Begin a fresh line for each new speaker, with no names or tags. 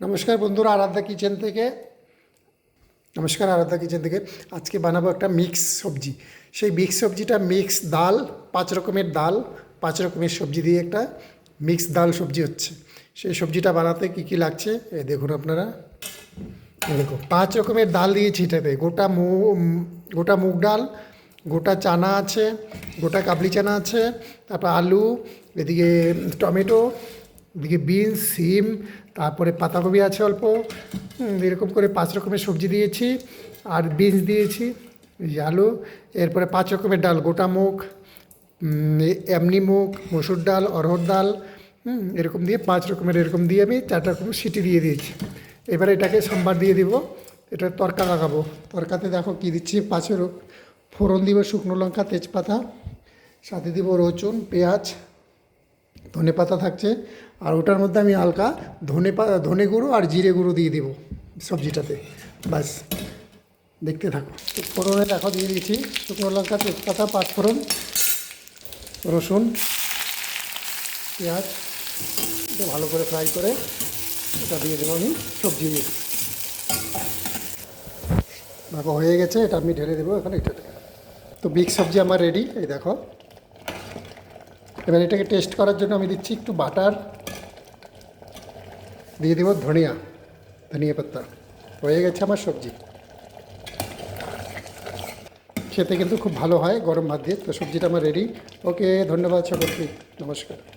নমস্কার বন্ধুরা, আরাধ্যা কিচেন থেকে আজকে বানাবো একটা মিক্স সবজি। সেই মিক্স সবজিটা মিক্স ডাল, 5 রকমের ডাল, 5 রকমের সবজি দিয়ে একটা মিক্স ডাল সবজি হচ্ছে। সেই সবজিটা বানাতে কি কি লাগছে এই দেখুন আপনারা। দেখো 5 রকমের ডাল দিয়েছি এটাতে। গোটা মুগ ডাল, গোটা চানা আছে, গোটা কাবলি চানা আছে, তারপর আলু, এদিকে টমেটো, এদিকে বিনস, সিম, তারপরে পাতাকপি আছে অল্প। এরকম করে 5 রকমের সবজি দিয়েছি। আর বিনস দিয়েছি, এই যে আলু। এরপরে 5 রকমের ডাল, গোটা মুগ, এমনি মুগ, মসুর ডাল, অরহর ডাল, এরকম দিয়ে 5 রকমের এরকম দিয়ে আমি 4 রকম সিটি দিয়ে দিয়েছি। এবারে এটাকে সম্বার দিয়ে দিব। এটা তরকা লাগাবো। তরকাতে দেখো কী দিচ্ছি, 5 ফোড়ন দিব, শুকনো লঙ্কা, তেজপাতা, সাথে দিব রসুন, পেঁয়াজ, ধনে পাতা থাকছে। আর ওটার মধ্যে আমি হালকা ধনে গুঁড়ো আর জিরে গুঁড়ো দিয়ে দিব সবজিটাতে। ব্যাস, দেখতে থাকো। ফোড়নে দেখো দিয়ে দিয়েছি শুকনো লঙ্কা, তেজপাতা, 5 ফোড়ন, রসুন, পেঁয়াজ। এটা ভালো করে ফ্রাই করে এটা দিয়ে দেবো আমি সবজি। দেখো হয়ে গেছে, এটা আমি ঢেলে দেবো এখানে। এটাতে তো মিক্স সবজি আমার রেডি, এই দেখো। এবার এটাকে টেস্ট করার জন্য আমি দিচ্ছি একটু বাটার, দিয়ে দেবো ধনিয়া পাতা। হয়ে গেছে আমার সবজি। খেতে কিন্তু খুব ভালো হয় গরম ভাত দিয়ে। তো সবজিটা আমার রেডি। ওকে, ধন্যবাদ সকলকে, নমস্কার।